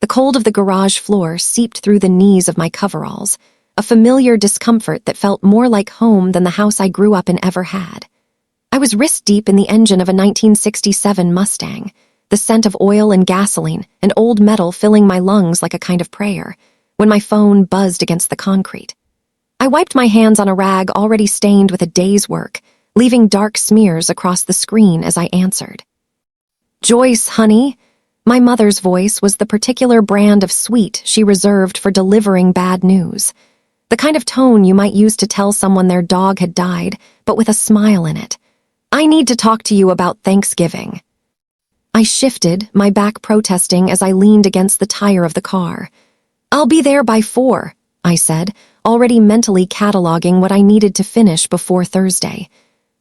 The cold of the garage floor seeped through the knees of my coveralls, a familiar discomfort that felt more like home than the house I grew up in ever had. I was wrist-deep in the engine of a 1967 Mustang, the scent of oil and gasoline and old metal filling my lungs like a kind of prayer, when my phone buzzed against the concrete. I wiped my hands on a rag already stained with a day's work, leaving dark smears across the screen as I answered. "Joyce, honey." My mother's voice was the particular brand of sweet she reserved for delivering bad news. The kind of tone you might use to tell someone their dog had died, but with a smile in it. "I need to talk to you about Thanksgiving." I shifted, my back protesting as I leaned against the tire of the car. "I'll be there by 4, I said, already mentally cataloging what I needed to finish before Thursday.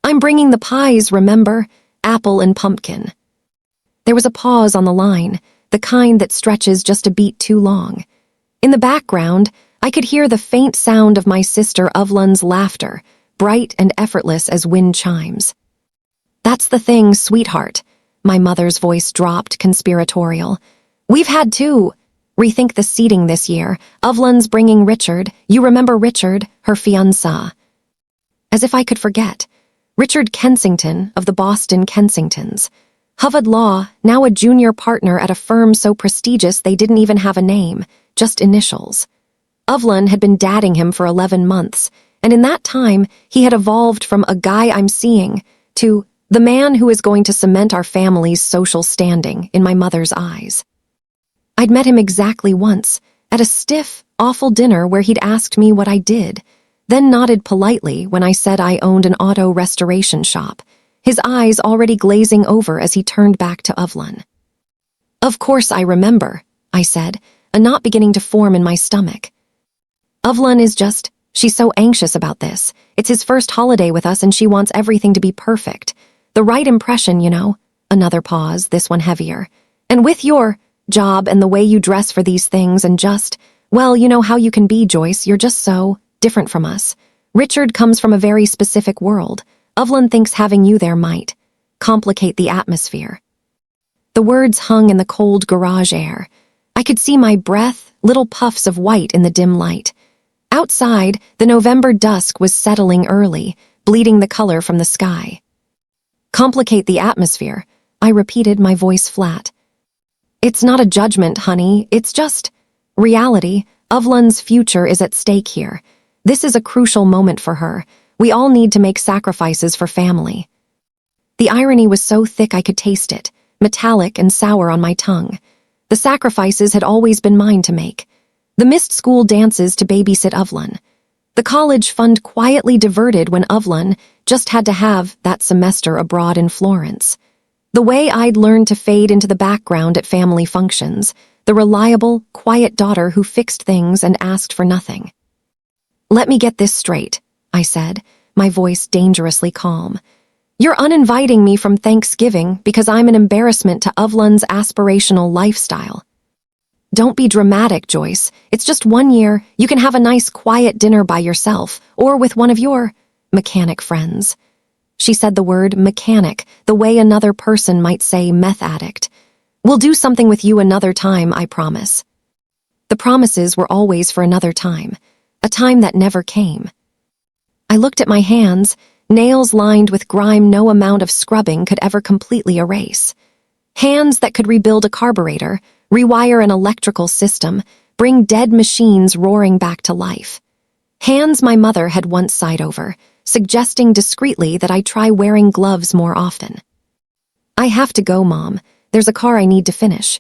"I'm bringing the pies, remember? Apple and pumpkin." There was a pause on the line, the kind that stretches just a beat too long. In the background, I could hear the faint sound of my sister Ovlan's laughter, bright and effortless as wind chimes. "That's the thing, sweetheart." My mother's voice dropped, conspiratorial. "We've had to rethink the seating this year. Ovlan's bringing Richard. You remember Richard, her fiancé." As if I could forget. Richard Kensington of the Boston Kensingtons. Harvard Law, now a junior partner at a firm so prestigious they didn't even have a name, just initials. Ovlan had been dating him for 11 months, and in that time, he had evolved from a guy I'm seeing to the man who is going to cement our family's social standing in my mother's eyes. I'd met him exactly once, at a stiff, awful dinner where he'd asked me what I did, then nodded politely when I said I owned an auto restoration shop, his eyes already glazing over as he turned back to Ovlan. "Of course I remember," I said, a knot beginning to form in my stomach. "Ovlan is she's so anxious about this. It's his first holiday with us and she wants everything to be perfect. The right impression, you know." Another pause, this one heavier. "And with your job and the way you dress for these things and well, you know how you can be, Joyce, you're just so different from us. Richard comes from a very specific world. Ovlan thinks having you there might complicate the atmosphere." The words hung in the cold garage air. I could see my breath, little puffs of white in the dim light. Outside, the November dusk was settling early, bleeding the color from the sky. "Complicate the atmosphere," I repeated, my voice flat. "It's not a judgment, honey, it's just reality. Ovlan's future is at stake here. This is a crucial moment for her. We all need to make sacrifices for family." The irony was so thick I could taste it, metallic and sour on my tongue. The sacrifices had always been mine to make. The missed school dances to babysit Ovlan. The college fund quietly diverted when Ovlan just had to have that semester abroad in Florence. The way I'd learned to fade into the background at family functions, the reliable, quiet daughter who fixed things and asked for nothing. "Let me get this straight," I said, my voice dangerously calm. "You're uninviting me from Thanksgiving because I'm an embarrassment to Ovlan's aspirational lifestyle." "Don't be dramatic, Joyce. It's just 1 year. You can have a nice quiet dinner by yourself, or with one of your mechanic friends." She said the word mechanic, the way another person might say meth addict. "We'll do something with you another time, I promise." The promises were always for another time, a time that never came. I looked at my hands, nails lined with grime no amount of scrubbing could ever completely erase. Hands that could rebuild a carburetor, rewire an electrical system, bring dead machines roaring back to life. Hands my mother had once sighed over, suggesting discreetly that I try wearing gloves more often. "I have to go, Mom. There's a car I need to finish."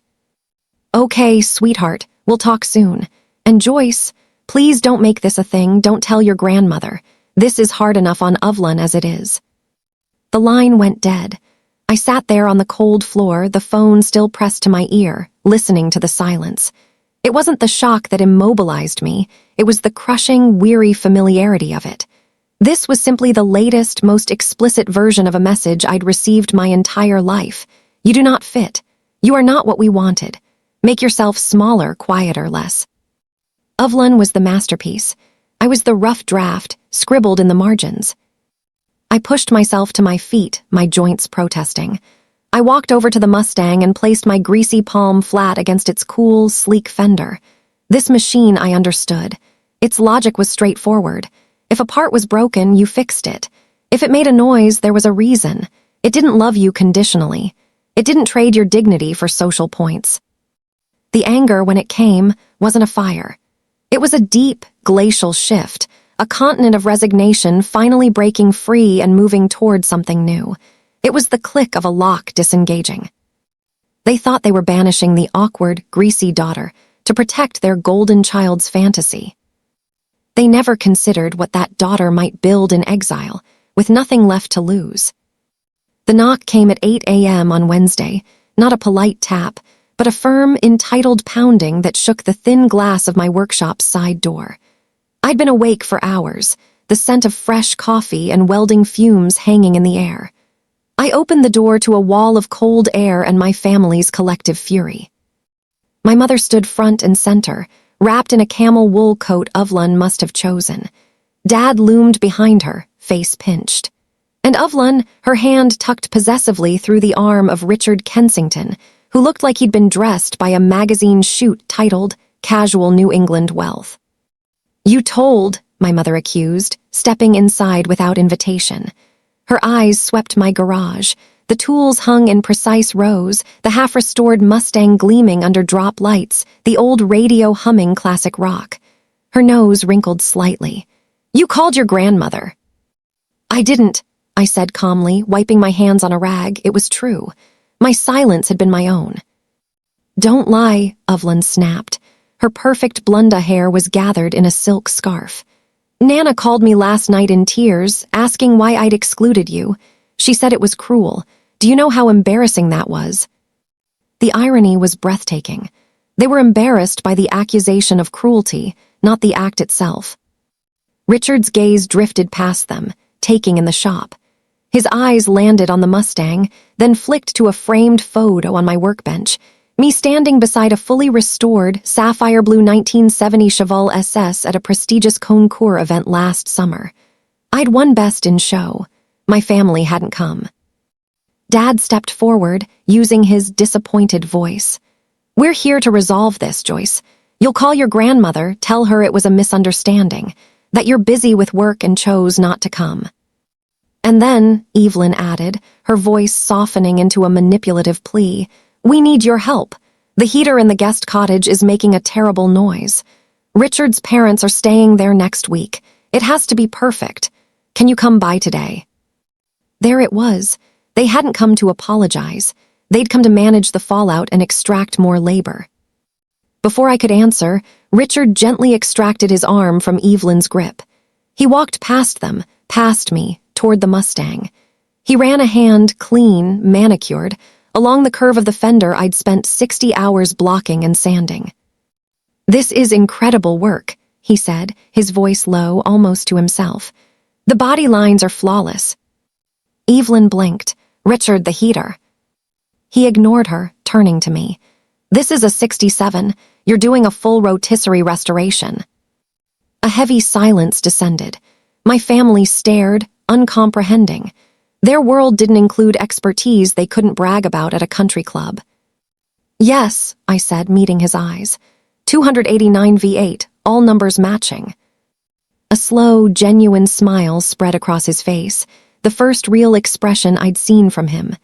"Okay, sweetheart, we'll talk soon. And Joyce, please don't make this a thing, don't tell your grandmother. This is hard enough on Ovlan as it is." The line went dead. I sat there on the cold floor, the phone still pressed to my ear, listening to the silence. It wasn't the shock that immobilized me, it was the crushing, weary familiarity of it. This was simply the latest, most explicit version of a message I'd received my entire life. "You do not fit. You are not what we wanted. Make yourself smaller, quieter, less." Ovlan was the masterpiece. I was the rough draft, scribbled in the margins. I pushed myself to my feet, my joints protesting. I walked over to the Mustang and placed my greasy palm flat against its cool, sleek fender. This machine, I understood. Its logic was straightforward. If a part was broken, you fixed it. If it made a noise, there was a reason. It didn't love you conditionally. It didn't trade your dignity for social points. The anger, when it came, wasn't a fire. It was a deep, glacial shift, a continent of resignation finally breaking free and moving toward something new. It was the click of a lock disengaging. They thought they were banishing the awkward, greasy daughter to protect their golden child's fantasy. They never considered what that daughter might build in exile, with nothing left to lose. The knock came at 8 a.m. on Wednesday, not a polite tap, but a firm, entitled pounding that shook the thin glass of my workshop's side door. I'd been awake for hours, the scent of fresh coffee and welding fumes hanging in the air. I opened the door to a wall of cold air and my family's collective fury. My mother stood front and center, wrapped in a camel wool coat Ovlun must have chosen. Dad loomed behind her, face pinched. And Ovlun, her hand tucked possessively through the arm of Richard Kensington, who looked like he'd been dressed by a magazine shoot titled Casual New England Wealth. "You told," my mother accused, stepping inside without invitation. Her eyes swept my garage, the tools hung in precise rows, the half-restored Mustang gleaming under drop lights, the old radio humming classic rock. Her nose wrinkled slightly. "You called your grandmother." "I didn't," I said calmly, wiping my hands on a rag. It was true. My silence had been my own. "Don't lie," Ovlun snapped. Her perfect blonde hair was gathered in a silk scarf. "Nana called me last night in tears, asking why I'd excluded you. She said it was cruel. Do you know how embarrassing that was?" The irony was breathtaking. They were embarrassed by the accusation of cruelty, not the act itself. Richard's gaze drifted past them, taking in the shop. His eyes landed on the Mustang, then flicked to a framed photo on my workbench, me standing beside a fully restored, sapphire blue 1970 Cheval SS at a prestigious concours event last summer. I'd won best in show. My family hadn't come. Dad stepped forward, using his disappointed voice. "We're here to resolve this, Joyce. You'll call your grandmother, tell her it was a misunderstanding, that you're busy with work and chose not to come." "And then," Evelyn added, her voice softening into a manipulative plea, "we need your help. The heater in the guest cottage is making a terrible noise. Richard's parents are staying there next week. It has to be perfect. Can you come by today?" There it was. They hadn't come to apologize. They'd come to manage the fallout and extract more labor. Before I could answer, Richard gently extracted his arm from Evelyn's grip. He walked past them, past me, toward the Mustang. He ran a hand, clean, manicured, along the curve of the fender I'd spent 60 hours blocking and sanding. "This is incredible work," he said, his voice low, almost to himself. "The body lines are flawless." Evelyn blinked. "Richard, the heater." He ignored her, turning to me. "This is a 67. You're doing a full rotisserie restoration." A heavy silence descended. My family stared, uncomprehending. Their world didn't include expertise they couldn't brag about at a country club. "Yes," I said, meeting his eyes. 289 V8, all numbers matching. A slow, genuine smile spread across his face, the first real expression I'd seen from him.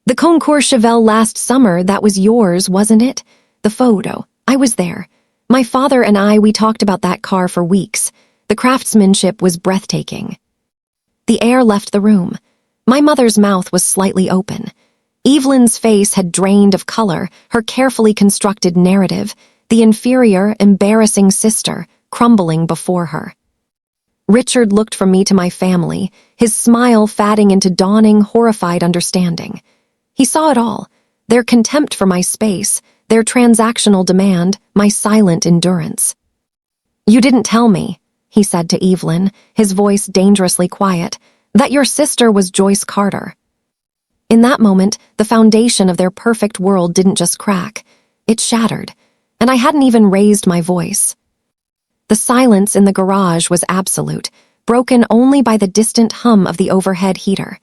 "The Concours Cheval last summer, that was yours, wasn't it? The photo. I was there. My father and we talked about that car for weeks. The craftsmanship was breathtaking." The air left the room. My mother's mouth was slightly open. Evelyn's face had drained of color, her carefully constructed narrative, the inferior, embarrassing sister, crumbling before her. Richard looked from me to my family, his smile fading into dawning, horrified understanding. He saw it all, their contempt for my space, their transactional demand, my silent endurance. "You didn't tell me," he said to Evelyn, his voice dangerously quiet, "that your sister was Joyce Carter." In that moment, the foundation of their perfect world didn't just crack, it shattered, and I hadn't even raised my voice. The silence in the garage was absolute, broken only by the distant hum of the overhead heater.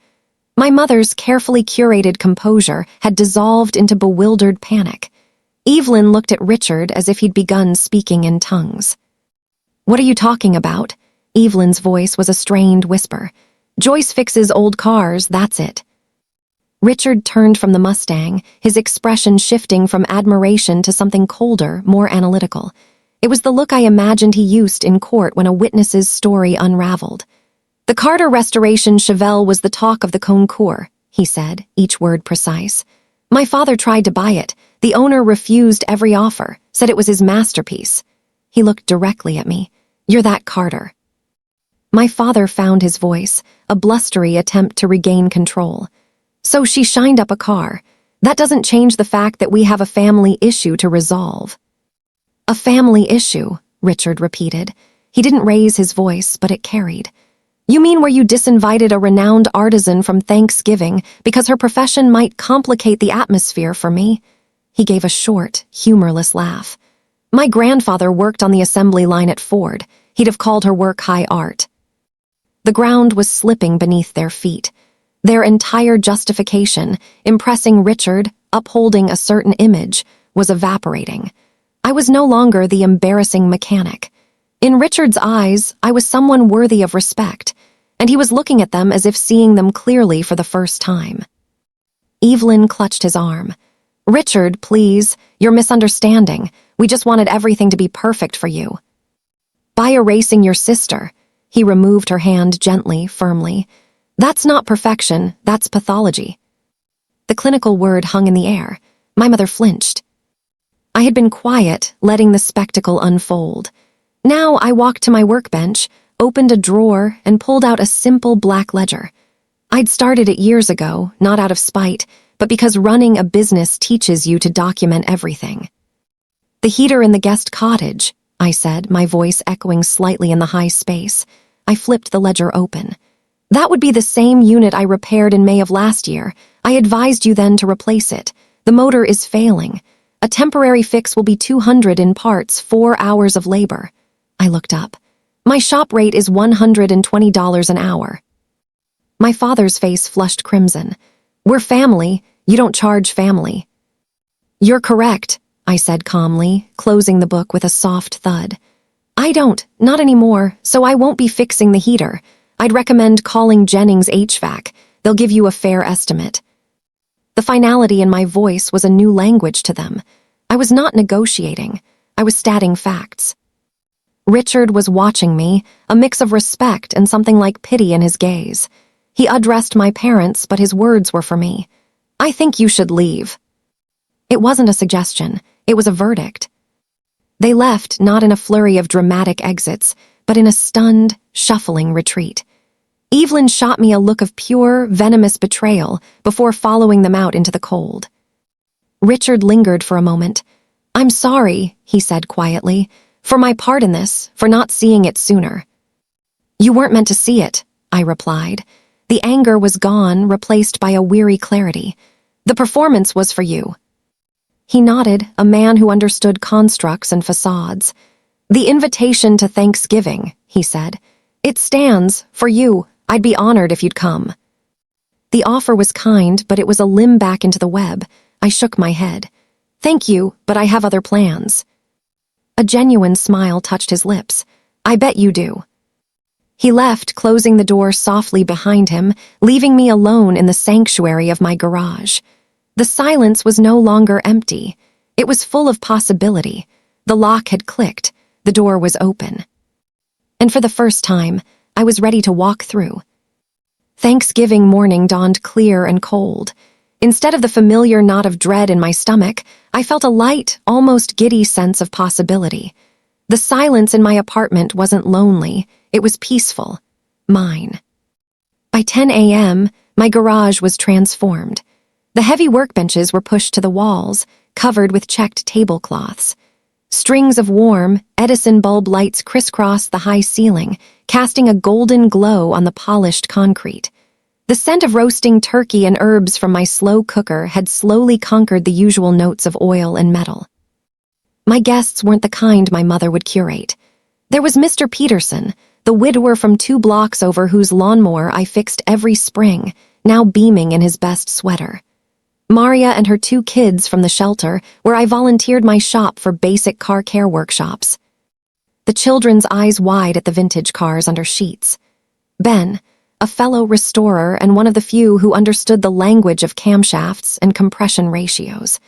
My mother's carefully curated composure had dissolved into bewildered panic. Evelyn looked at Richard as if he'd begun speaking in tongues. "What are you talking about?" Evelyn's voice was a strained whisper. "Joyce fixes old cars, that's it." Richard turned from the Mustang, his expression shifting from admiration to something colder, more analytical. It was the look I imagined he used in court when a witness's story unraveled. "The Carter Restoration Chevelle was the talk of the concours," he said, each word precise. "My father tried to buy it. The owner refused every offer, said it was his masterpiece." He looked directly at me. "You're that Carter." My father found his voice, a blustery attempt to regain control. "So she shined up a car. That doesn't change the fact that we have a family issue to resolve." "A family issue," Richard repeated. He didn't raise his voice, but it carried. "You mean where you disinvited a renowned artisan from Thanksgiving because her profession might complicate the atmosphere for me?" He gave a short, humorless laugh. "My grandfather worked on the assembly line at Ford. He'd have called her work high art." The ground was slipping beneath their feet. Their entire justification, impressing Richard, upholding a certain image, was evaporating. I was no longer the embarrassing mechanic. In Richard's eyes, I was someone worthy of respect, and he was looking at them as if seeing them clearly for the first time. Evelyn clutched his arm. "Richard, please, you're misunderstanding. We just wanted everything to be perfect for you." "By erasing your sister," he removed her hand gently, firmly. "That's not perfection, that's pathology." The clinical word hung in the air. My mother flinched. I had been quiet, letting the spectacle unfold. Now I walked to my workbench, opened a drawer, and pulled out a simple black ledger. I'd started it years ago, not out of spite, but because running a business teaches you to document everything. "The heater in the guest cottage," I said, my voice echoing slightly in the high space. I flipped the ledger open. "That would be the same unit I repaired in May of last year. I advised you then to replace it. The motor is failing. A temporary fix will be $200 in parts, 4 hours of labor." I looked up. "My shop rate is $120 an hour." My father's face flushed crimson. "We're family. You don't charge family." "You're correct," I said calmly, closing the book with a soft thud. "I don't, not anymore, so I won't be fixing the heater. I'd recommend calling Jennings HVAC. They'll give you a fair estimate." The finality in my voice was a new language to them. I was not negotiating. I was stating facts. Richard was watching me, a mix of respect and something like pity in his gaze. He addressed my parents, but his words were for me. "I think you should leave." It wasn't a suggestion. It was a verdict. They left, not in a flurry of dramatic exits, but in a stunned, shuffling retreat. Evelyn shot me a look of pure, venomous betrayal before following them out into the cold. Richard lingered for a moment. "I'm sorry," he said quietly, "for my part in this, for not seeing it sooner." "You weren't meant to see it," I replied. The anger was gone, replaced by a weary clarity. "The performance was for you." He nodded, a man who understood constructs and facades. "The invitation to Thanksgiving," he said. "It stands, for you. I'd be honored if you'd come." The offer was kind, but it was a limb back into the web. I shook my head. "Thank you, but I have other plans." A genuine smile touched his lips. "I bet you do." He left, closing the door softly behind him, leaving me alone in the sanctuary of my garage. The silence was no longer empty. It was full of possibility. The lock had clicked. The door was open. And for the first time, I was ready to walk through. Thanksgiving morning dawned clear and cold. Instead of the familiar knot of dread in my stomach, I felt a light, almost giddy sense of possibility. The silence in my apartment wasn't lonely. It was peaceful. Mine. By 10 a.m., my garage was transformed. The heavy workbenches were pushed to the walls, covered with checked tablecloths. Strings of warm, Edison bulb lights crisscrossed the high ceiling, casting a golden glow on the polished concrete. The scent of roasting turkey and herbs from my slow cooker had slowly conquered the usual notes of oil and metal. My guests weren't the kind my mother would curate. There was Mr. Peterson, the widower from 2 blocks over whose lawnmower I fixed every spring, now beaming in his best sweater. Maria and her 2 kids from the shelter, where I volunteered my shop for basic car care workshops. The children's eyes wide at the vintage cars under sheets. Ben, a fellow restorer and one of the few who understood the language of camshafts and compression ratios.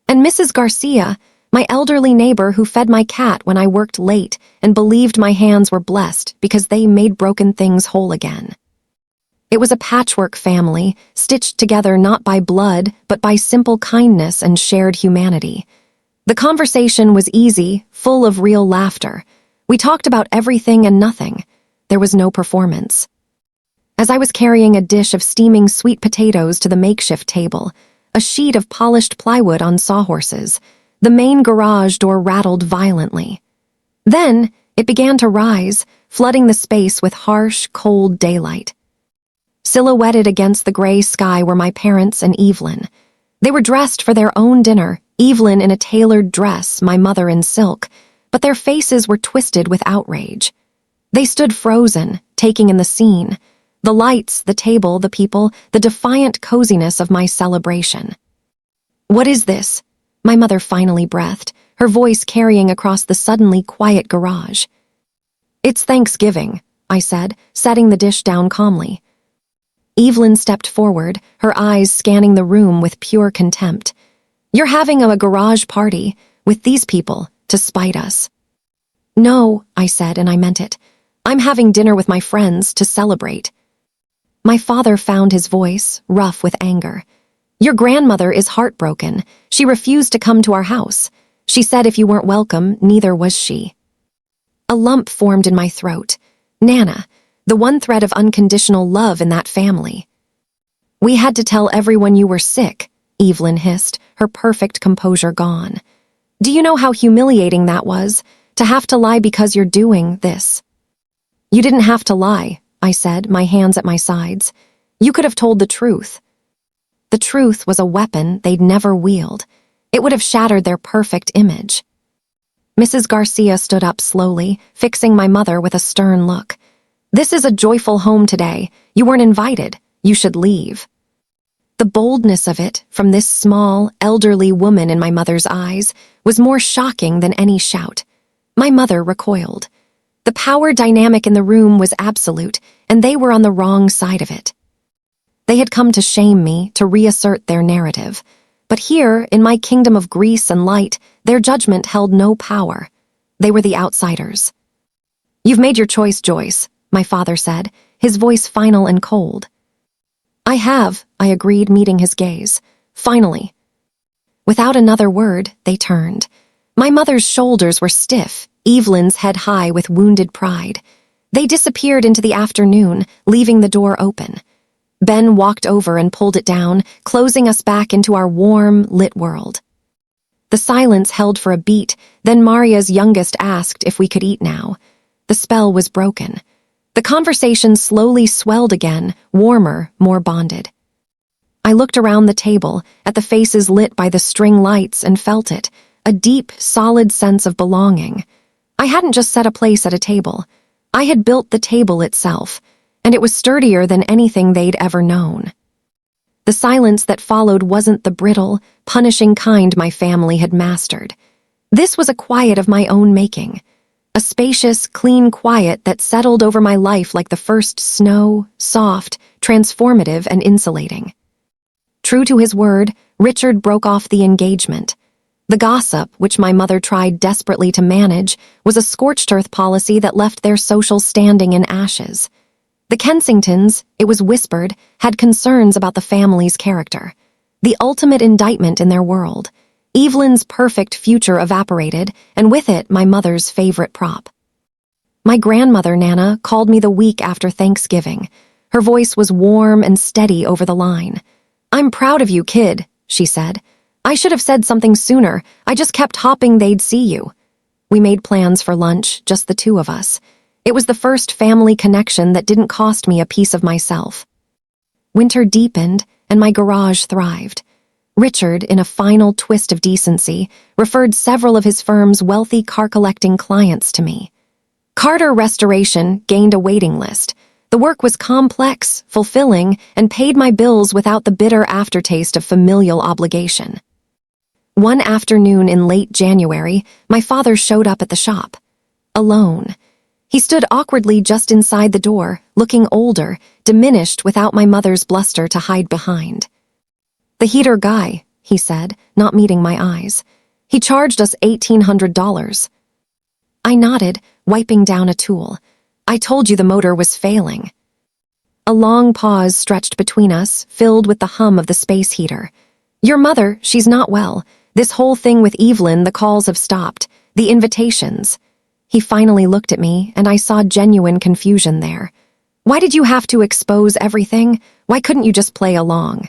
And Mrs. Garcia, my elderly neighbor who fed my cat when I worked late and believed my hands were blessed because they made broken things whole again. It was a patchwork family, stitched together not by blood, but by simple kindness and shared humanity. The conversation was easy, full of real laughter. We talked about everything and nothing. There was no performance. As I was carrying a dish of steaming sweet potatoes to the makeshift table, a sheet of polished plywood on sawhorses, the main garage door rattled violently. Then it began to rise, flooding the space with harsh, cold daylight. Silhouetted against the gray sky were my parents and Evelyn. They were dressed for their own dinner, Evelyn in a tailored dress, my mother in silk, but their faces were twisted with outrage. They stood frozen, taking in the scene. The lights, the table, the people, the defiant coziness of my celebration. "What is this?" my mother finally breathed, her voice carrying across the suddenly quiet garage. "It's Thanksgiving," I said, setting the dish down calmly. Evelyn stepped forward, her eyes scanning the room with pure contempt. "You're having a garage party with these people to spite us." "No," I said, and I meant it. "I'm having dinner with my friends to celebrate." My father found his voice, rough with anger. "Your grandmother is heartbroken. She refused to come to our house. She said if you weren't welcome, neither was she." A lump formed in my throat. Nana, the one thread of unconditional love in that family. "We had to tell everyone you were sick," Evelyn hissed, her perfect composure gone. "Do you know how humiliating that was, to have to lie because you're doing this?" "You didn't have to lie," I said, my hands at my sides. "You could have told the truth." The truth was a weapon they'd never wield. It would have shattered their perfect image. Mrs. Garcia stood up slowly, fixing my mother with a stern look. "This is a joyful home today. You weren't invited. You should leave." The boldness of it, from this small, elderly woman in my mother's eyes, was more shocking than any shout. My mother recoiled. The power dynamic in the room was absolute, and they were on the wrong side of it. They had come to shame me, to reassert their narrative. But here, in my kingdom of grease and light, their judgment held no power. They were the outsiders. "You've made your choice, Joyce," my father said, his voice final and cold. "I have," I agreed, meeting his gaze. "Finally." Without another word, they turned. My mother's shoulders were stiff, Evelyn's head high with wounded pride. They disappeared into the afternoon, leaving the door open. Ben walked over and pulled it down, closing us back into our warm, lit world. The silence held for a beat, then Maria's youngest asked if we could eat now. The spell was broken. The conversation slowly swelled again, warmer, more bonded. I looked around the table, at the faces lit by the string lights, and felt it, a deep, solid sense of belonging. I hadn't just set a place at a table. I had built the table itself, and it was sturdier than anything they'd ever known. The silence that followed wasn't the brittle, punishing kind my family had mastered. This was a quiet of my own making. A spacious, clean quiet that settled over my life like the first snow, soft, transformative, and insulating. True to his word, Richard broke off the engagement. The gossip, which my mother tried desperately to manage, was a scorched earth policy that left their social standing in ashes. The Kensingtons, it was whispered, had concerns about the family's character. The ultimate indictment in their world. Evelyn's perfect future evaporated, and with it my mother's favorite prop. My grandmother, Nana, called me the week after Thanksgiving. Her voice was warm and steady over the line. "I'm proud of you, kid," she said. "I should have said something sooner. I just kept hoping they'd see you." We made plans for lunch, just the two of us. It was the first family connection that didn't cost me a piece of myself. Winter deepened, and my garage thrived. Richard, in a final twist of decency, referred several of his firm's wealthy car-collecting clients to me. Carter Restoration gained a waiting list. The work was complex, fulfilling, and paid my bills without the bitter aftertaste of familial obligation. One afternoon in late January, my father showed up at the shop. Alone. He stood awkwardly just inside the door, looking older, diminished without my mother's bluster to hide behind. "The heater guy," he said, not meeting my eyes. "He charged us $1,800. I nodded, wiping down a tool. "I told you the motor was failing." A long pause stretched between us, filled with the hum of the space heater. "Your mother, she's not well. This whole thing with Evelyn, the calls have stopped. The invitations." He finally looked at me, and I saw genuine confusion there. "Why did you have to expose everything? Why couldn't you just play along?"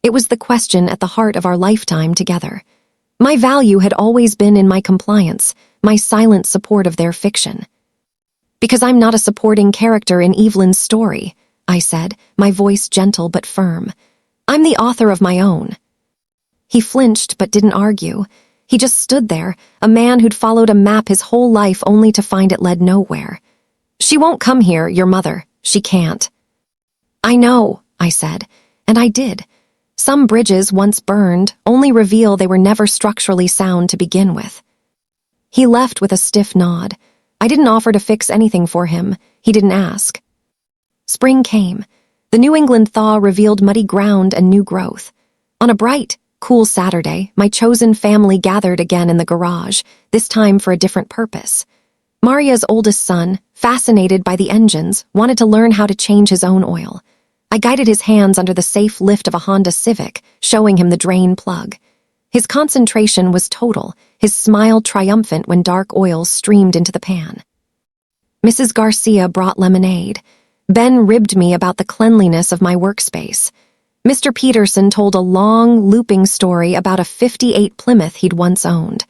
It was the question at the heart of our lifetime together. My value had always been in my compliance, my silent support of their fiction. "Because I'm not a supporting character in Evelyn's story," I said, my voice gentle but firm. "I'm the author of my own." He flinched but didn't argue. He just stood there, a man who'd followed a map his whole life only to find it led nowhere. "She won't come here, your mother. She can't." "I know," I said, and I did. Some bridges, once burned, only reveal they were never structurally sound to begin with. He left with a stiff nod. I didn't offer to fix anything for him. He didn't ask. Spring came. The New England thaw revealed muddy ground and new growth. On a bright, cool Saturday, my chosen family gathered again in the garage, this time for a different purpose. Maria's oldest son, fascinated by the engines, wanted to learn how to change his own oil. I guided his hands under the safe lift of a Honda Civic, showing him the drain plug. His concentration was total, his smile triumphant when dark oil streamed into the pan. Mrs. Garcia brought lemonade. Ben ribbed me about the cleanliness of my workspace. Mr. Peterson told a long, looping story about a '58 Plymouth he'd once owned.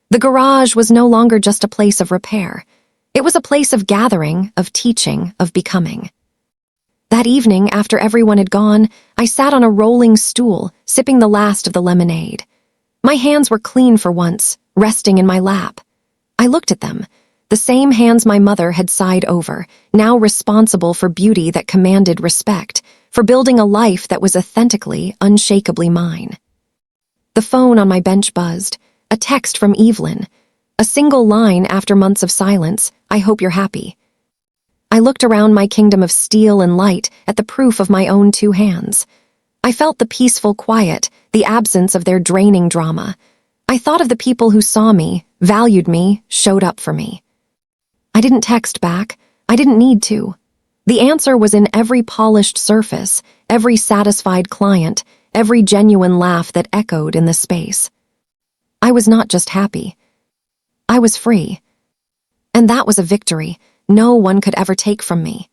The garage was no longer just a place of repair. It was a place of gathering, of teaching, of becoming. That evening, after everyone had gone, I sat on a rolling stool, sipping the last of the lemonade. My hands were clean for once, resting in my lap. I looked at them, the same hands my mother had sighed over, now responsible for beauty that commanded respect, for building a life that was authentically, unshakably mine. The phone on my bench buzzed, a text from Evelyn. A single line after months of silence, "I hope you're happy." I looked around my kingdom of steel and light at the proof of my own two hands. I felt the peaceful quiet, the absence of their draining drama. I thought of the people who saw me, valued me, showed up for me. I didn't text back. I didn't need to. The answer was in every polished surface, every satisfied client, every genuine laugh that echoed in the space. I was not just happy. I was free. And that was a victory no one could ever take from me.